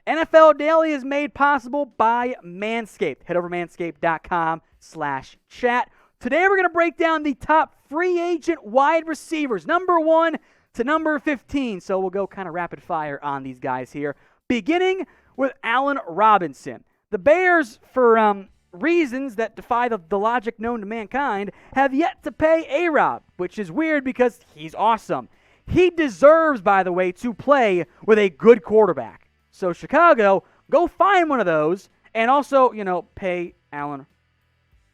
NFL Daily is made possible by Manscaped. Head over to manscaped.com/chat. Today we're going to break down the top free agent wide receivers, number 1 to number 15. So we'll go kind of rapid fire on these guys here, beginning with Allen Robinson. The Bears, for reasons that defy the logic known to mankind, have yet to pay A-Rob, which is weird because he's awesome. He deserves, by the way, to play with a good quarterback. So Chicago, go find one of those and also, pay Allen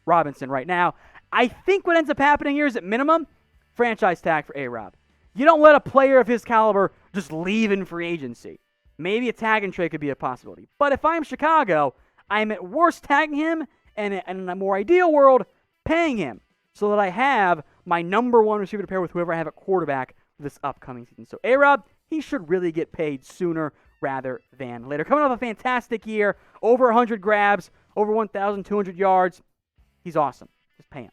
Robinson right now. I think what ends up happening here is at minimum, franchise tag for A-Rob. You don't let a player of his caliber just leave in free agency. Maybe a tag and trade could be a possibility. But if I'm Chicago, I'm at worst tagging him, and in a more ideal world, paying him so that I have my number 1 receiver to pair with whoever I have at quarterback this upcoming season. So A-Rob, he should really get paid sooner rather than later. Coming off a fantastic year, over 100 grabs, over 1,200 yards. He's awesome. Just pay him.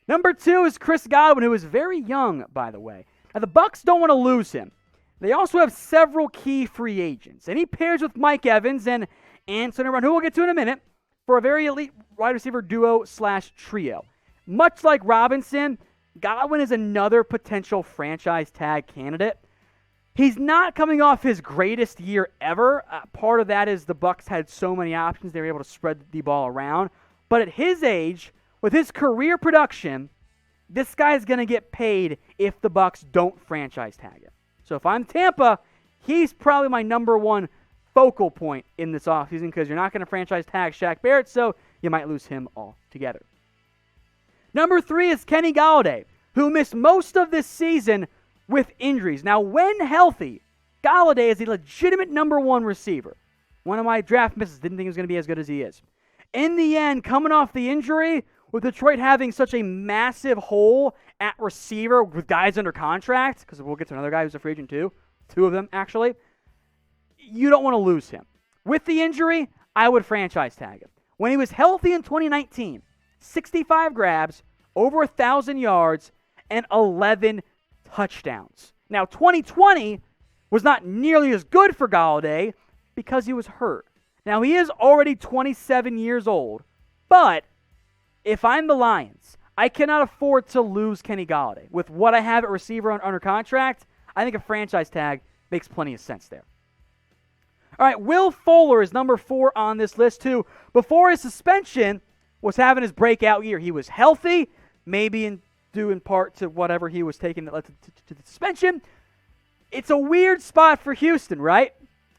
Number 2 is Chris Godwin, who is very young, by the way. Now, the Bucs don't want to lose him. They also have several key free agents, and he pairs with Mike Evans and Anthony Brown, who we'll get to in a minute, for a very elite wide receiver duo/trio. Much like Robinson, Godwin is another potential franchise tag candidate. He's not coming off his greatest year ever. Part of that is the Bucs had so many options, they were able to spread the ball around. But at his age, with his career production, this guy's going to get paid if the Bucs don't franchise tag him. So if I'm Tampa, he's probably my number 1 focal point in this offseason because you're not going to franchise tag Shaq Barrett, so you might lose him altogether. Number 3 is Kenny Golladay, who missed most of this season with injuries. Now, when healthy, Golladay is a legitimate number 1 receiver. One of my draft misses, didn't think he was going to be as good as he is. In the end, coming off the injury, with Detroit having such a massive hole at receiver with guys under contract, because we'll get to another guy who's a free agent too, 2 of them actually, you don't want to lose him. With the injury, I would franchise tag him. When he was healthy in 2019, 65 grabs, over 1,000 yards, and 11 touchdowns. Now, 2020 was not nearly as good for Golladay because he was hurt. Now, he is already 27 years old, but if I'm the Lions, I cannot afford to lose Kenny Golladay. With what I have at receiver under contract, I think a franchise tag makes plenty of sense there. All right, Will Fuller is number 4 on this list, too. Before his suspension, was having his breakout year. He was healthy, maybe due in part to whatever he was taking that led to the suspension. It's a weird spot for Houston, right?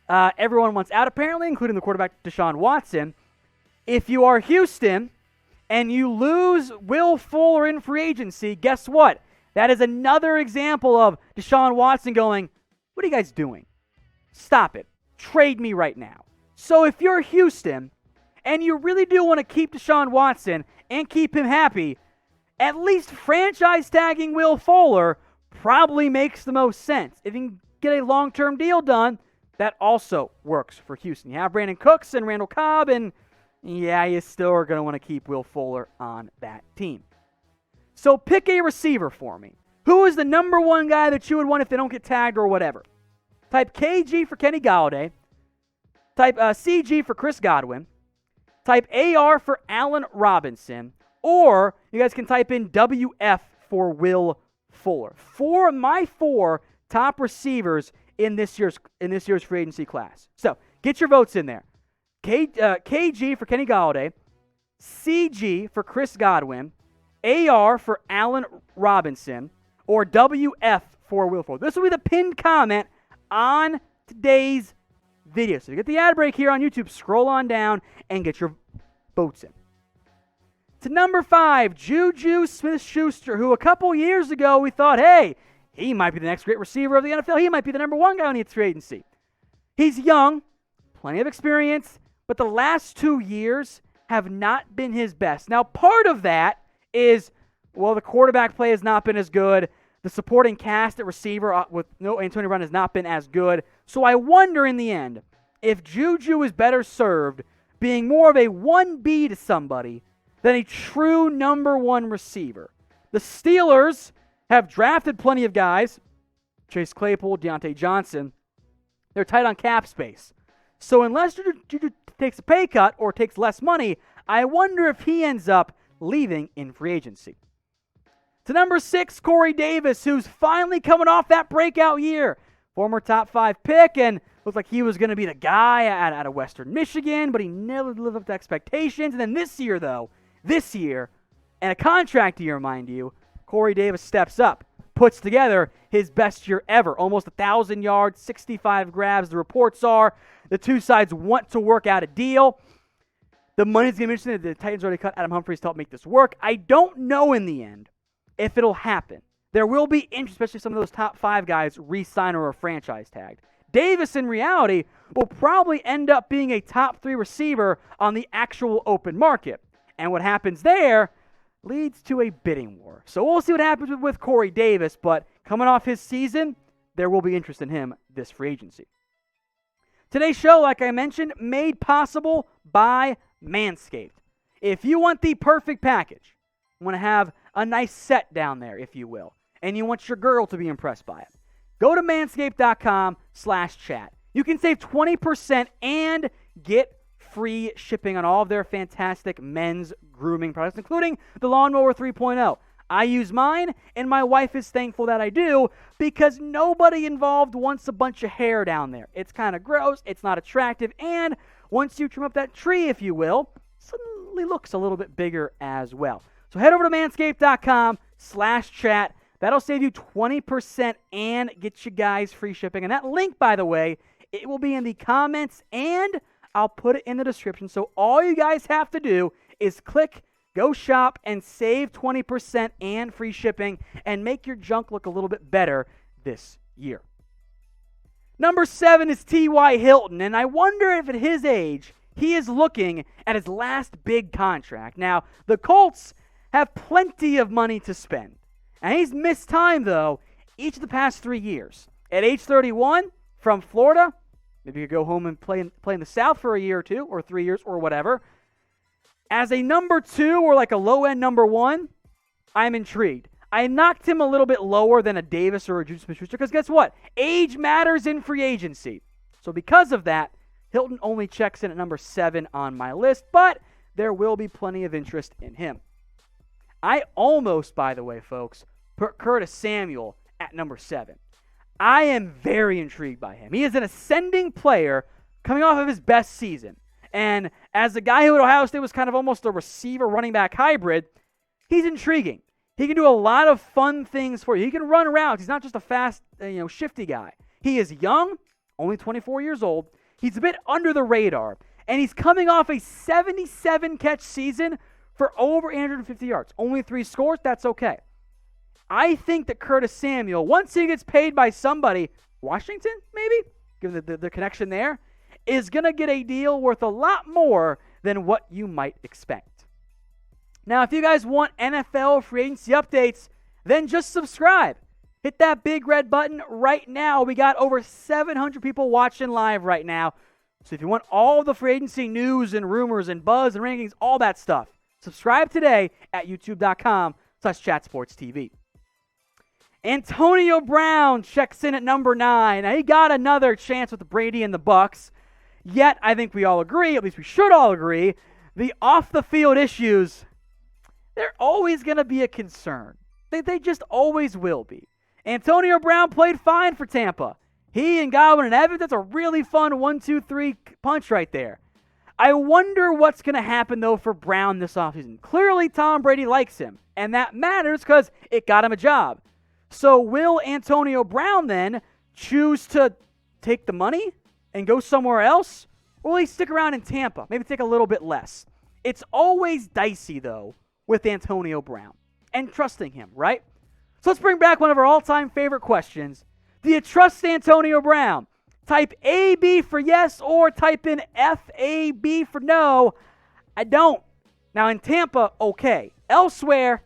Everyone wants out, apparently, including the quarterback Deshaun Watson. If you are Houston and you lose Will Fuller in free agency, guess what? That is another example of Deshaun Watson going, what are you guys doing? Stop it. Trade me right now. So if you're Houston and you really do want to keep Deshaun Watson and keep him happy, at least franchise tagging Will Fuller probably makes the most sense. If you can get a long-term deal done, that also works for Houston. You have Brandon Cooks and Randall Cobb, and yeah, you still are going to want to keep Will Fuller on that team. So pick a receiver for me. Who is the number 1 guy that you would want if they don't get tagged or whatever? Type KG for Kenny Golladay. Type CG for Chris Godwin. Type AR for Allen Robinson. Or you guys can type in WF for Will Fuller. My 4 top receivers in this year's free agency class. So get your votes in there. KG for Kenny Golladay. CG for Chris Godwin. AR for Allen Robinson. Or WF for Will Fuller. This will be the pinned comment on today's video. So you get the ad break here on YouTube, scroll on down and get your votes in. To number 5, JuJu Smith-Schuster, who a couple years ago we thought, hey, he might be the next great receiver of the NFL. He might be the number 1 guy on the free agency. He's young, plenty of experience, but the last 2 years have not been his best. Now, part of that is, well, the quarterback play has not been as good. The supporting cast at receiver with no Antonio Brown has not been as good. So I wonder in the end if JuJu is better served being more of a 1B to somebody than a true number 1 receiver. The Steelers have drafted plenty of guys, Chase Claypool, Deontay Johnson. They're tight on cap space. So unless JuJu takes a pay cut or takes less money, I wonder if he ends up leaving in free agency. To number 6, Corey Davis, who's finally coming off that breakout year. Former top 5 pick, and looked like he was going to be the guy out of Western Michigan, but he never lived up to expectations. And then this year, and a contract year, mind you, Corey Davis steps up, puts together his best year ever. Almost 1,000 yards, 65 grabs. The reports are the two sides want to work out a deal. The money's going to be interesting. The Titans already cut Adam Humphries to help make this work. I don't know in the end if it'll happen. There will be interest, especially some of those top 5 guys re-sign or are franchise tagged. Davis, in reality, will probably end up being a top 3 receiver on the actual open market. And what happens there leads to a bidding war. So we'll see what happens with Corey Davis, but coming off his season, there will be interest in him this free agency. Today's show, like I mentioned, made possible by Manscaped. If you want the perfect package, you want to have a nice set down there, if you will, and you want your girl to be impressed by it, go to manscaped.com/chat. You can save 20% and get free shipping on all of their fantastic men's grooming products, including the Lawnmower 3.0. I use mine, and my wife is thankful that I do because nobody involved wants a bunch of hair down there. It's kind of gross, it's not attractive, and once you trim up that tree, if you will, it suddenly looks a little bit bigger as well. So head over to manscaped.com/chat. That'll save you 20% and get you guys free shipping. And that link, by the way, it will be in the comments and I'll put it in the description. So all you guys have to do is click, go shop, and save 20% and free shipping and make your junk look a little bit better this year. Number 7 is T.Y. Hilton, and I wonder if at his age he is looking at his last big contract. Now, the Colts have plenty of money to spend. And he's missed time, though, each of the past 3 years. At age 31, from Florida, maybe you could go home and play in the South for a year or 2 or 3 years or whatever. As a number 2 or like a low-end number 1, I'm intrigued. I knocked him a little bit lower than a Davis or a JuJu Smith-Schuster because guess what? Age matters in free agency. So because of that, Hilton only checks in at number 7 on my list, but there will be plenty of interest in him. I almost, by the way, folks, put Curtis Samuel at number 7. I am very intrigued by him. He is an ascending player coming off of his best season. And as a guy who at Ohio State was kind of almost a receiver running back hybrid, he's intriguing. He can do a lot of fun things for you. He can run routes. He's not just a fast, shifty guy. He is young, only 24 years old. He's a bit under the radar. And he's coming off a 77-catch season for over 850 yards. Only 3 scores, that's okay. I think that Curtis Samuel, once he gets paid by somebody, Washington maybe, given the connection there, is going to get a deal worth a lot more than what you might expect. Now, if you guys want NFL free agency updates, then just subscribe. Hit that big red button right now. We got over 700 people watching live right now. So if you want all the free agency news and rumors and buzz and rankings, all that stuff, subscribe today at youtube.com/chatsportstv. Antonio Brown checks in at number 9. Now, he got another chance with Brady and the Bucs. Yet, I think we all agree, at least we should all agree, the off-the-field issues, they're always going to be a concern. They just always will be. Antonio Brown played fine for Tampa. He and Godwin and Evans, that's a really fun 1-2-3 punch right there. I wonder what's going to happen, though, for Brown this offseason. Clearly, Tom Brady likes him, and that matters because it got him a job. So will Antonio Brown then choose to take the money and go somewhere else? Or will he stick around in Tampa? Maybe take a little bit less. It's always dicey, though, with Antonio Brown and trusting him, right? So let's bring back one of our all-time favorite questions. Do you trust Antonio Brown? Type AB for yes or type in FAB for no. I don't. Now in Tampa, okay. Elsewhere,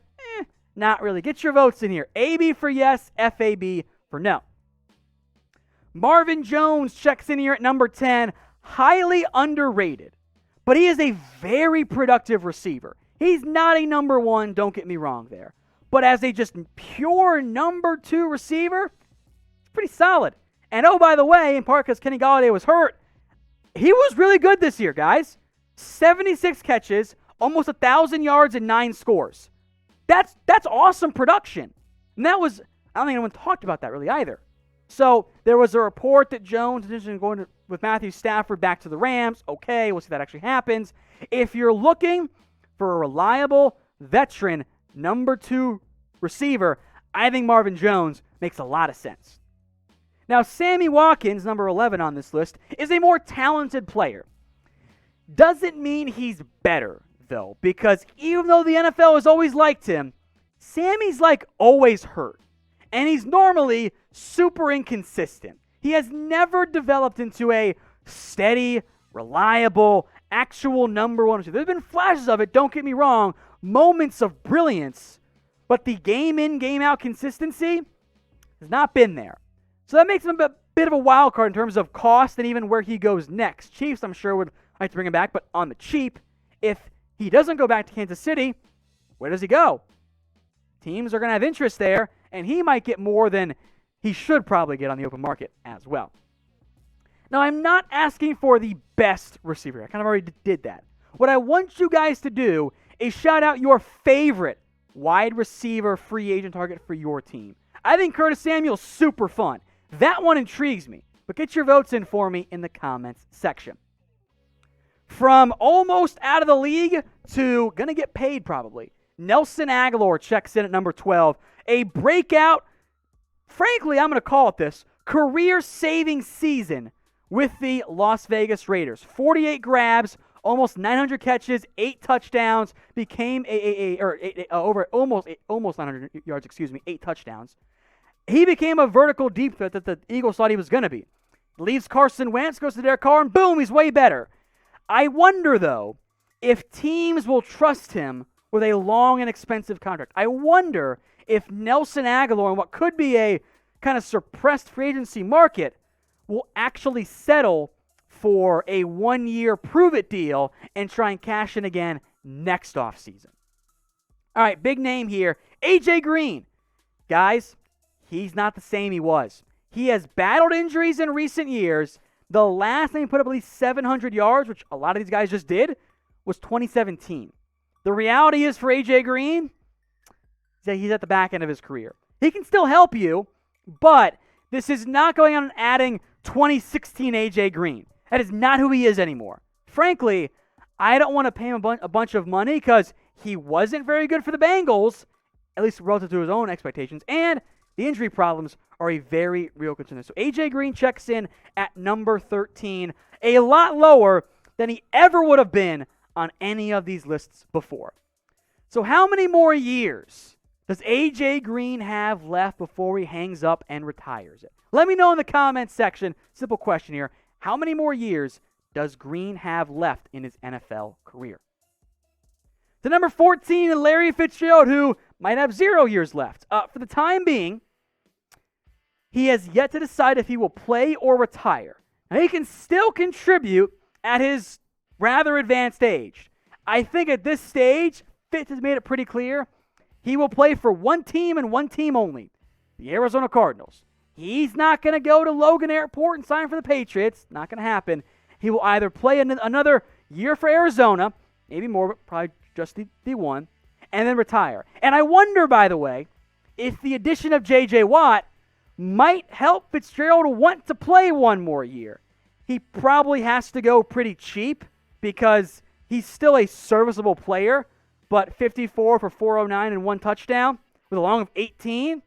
not really. Get your votes in here. AB for yes, FAB for no. Marvin Jones checks in here at number 10. Highly underrated, but he is a very productive receiver. He's not a number 1, don't get me wrong there. But as a just pure number 2 receiver, it's pretty solid. And oh, by the way, in part because Kenny Golladay was hurt, he was really good this year, guys. 76 catches, almost 1,000 yards, and 9 scores. That's awesome production. And that was, I don't think anyone talked about that really either. So there was a report that Jones is going with Matthew Stafford back to the Rams. Okay, we'll see if that actually happens. If you're looking for a reliable veteran number 2 receiver, I think Marvin Jones makes a lot of sense. Now, Sammy Watkins, number 11 on this list, is a more talented player. Doesn't mean he's better, though, because even though the NFL has always liked him, Sammy's always hurt. And he's normally super inconsistent. He has never developed into a steady, reliable, actual number 1 receiver. There's been flashes of it, don't get me wrong, moments of brilliance, but the game in, game out consistency has not been there. So that makes him a bit of a wild card in terms of cost and even where he goes next. Chiefs, I'm sure, would like to bring him back, but on the cheap, if he doesn't go back to Kansas City, where does he go? Teams are going to have interest there, and he might get more than he should probably get on the open market as well. Now, I'm not asking for the best receiver. I kind of already did that. What I want you guys to do is shout out your favorite wide receiver free agent target for your team. I think Curtis Samuel's super fun. That one intrigues me, but get your votes in for me in the comments section. From almost out of the league to going to get paid probably, Nelson Agholor checks in at number 12. A breakout, frankly, I'm going to call it this, career-saving season with the Las Vegas Raiders. 48 grabs, almost 900 catches, 8 touchdowns, became almost 900 yards, 8 touchdowns. He became a vertical deep threat that the Eagles thought he was going to be. Leaves Carson Wentz, goes to Derek Carr, and boom, he's way better. I wonder, though, if teams will trust him with a long and expensive contract. I wonder if Nelson Agholor, in what could be a kind of suppressed free agency market, will actually settle for a 1-year prove-it deal and try and cash in again next offseason. All right, big name here, A.J. Green. Guys, he's not the same he was. He has battled injuries in recent years. The last time he put up at least 700 yards, which a lot of these guys just did, was 2017. The reality is for A.J. Green, he's at the back end of his career. He can still help you, but this is not going on and adding 2016 A.J. Green. That is not who he is anymore. Frankly, I don't want to pay him a bunch of money because he wasn't very good for the Bengals, at least relative to his own expectations, and the injury problems are a very real concern. So A.J. Green checks in at number 13, a lot lower than he ever would have been on any of these lists before. So how many more years does A.J. Green have left before he hangs up and retires it? Let me know in the comments section. Simple question here. How many more years does Green have left in his NFL career? To number 14, Larry Fitzgerald, who might have 0 years left. For the time being, he has yet to decide if he will play or retire. Now, he can still contribute at his rather advanced age. I think at this stage, Fitz has made it pretty clear he will play for one team and one team only, the Arizona Cardinals. He's not going to go to Logan Airport and sign for the Patriots. Not going to happen. He will either play another year for Arizona, maybe more, but probably just the one, and then retire. And I wonder, by the way, if the addition of J.J. Watt might help Fitzgerald want to play one more year. He probably has to go pretty cheap because he's still a serviceable player, but 54 for 409 and 1 touchdown with a long of 18,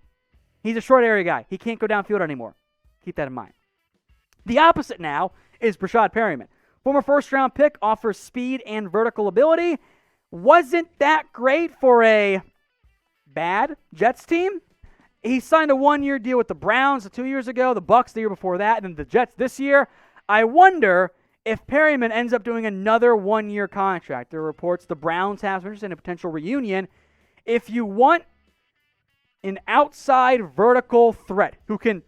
he's a short area guy. He can't go downfield anymore. Keep that in mind. The opposite now is Breshad Perriman. Former first-round pick, offers speed and vertical ability. Wasn't that great for a bad Jets team? He signed a 1-year deal with the Browns 2 years ago, the Bucs the year before that, and then the Jets this year. I wonder if Perriman ends up doing another 1-year contract. There are reports the Browns have interest in a potential reunion. If you want an outside vertical threat who can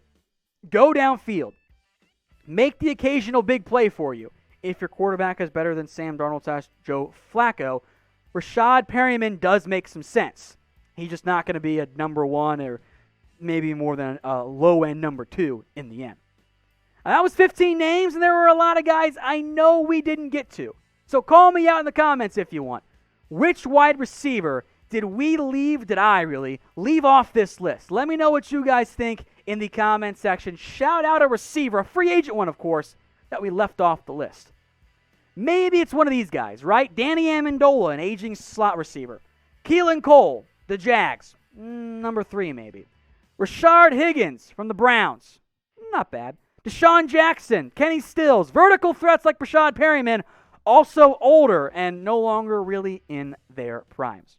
go downfield, make the occasional big play for you, if your quarterback is better than Sam Darnold / Joe Flacco, Breshad Perriman does make some sense. He's just not going to be a number 1 or maybe more than a low-end number 2 in the end. That was 15 names, and there were a lot of guys I know we didn't get to. So call me out in the comments if you want. Which wide receiver did I leave off this list? Let me know what you guys think in the comment section. Shout out a receiver, a free agent one, of course, that we left off the list. Maybe it's one of these guys, right? Danny Amendola, an aging slot receiver. Keelan Cole, the Jags. Number 3, maybe. Rashard Higgins from the Browns. Not bad. Deshaun Jackson, Kenny Stills. Vertical threats like Breshad Perriman, also older and no longer really in their primes.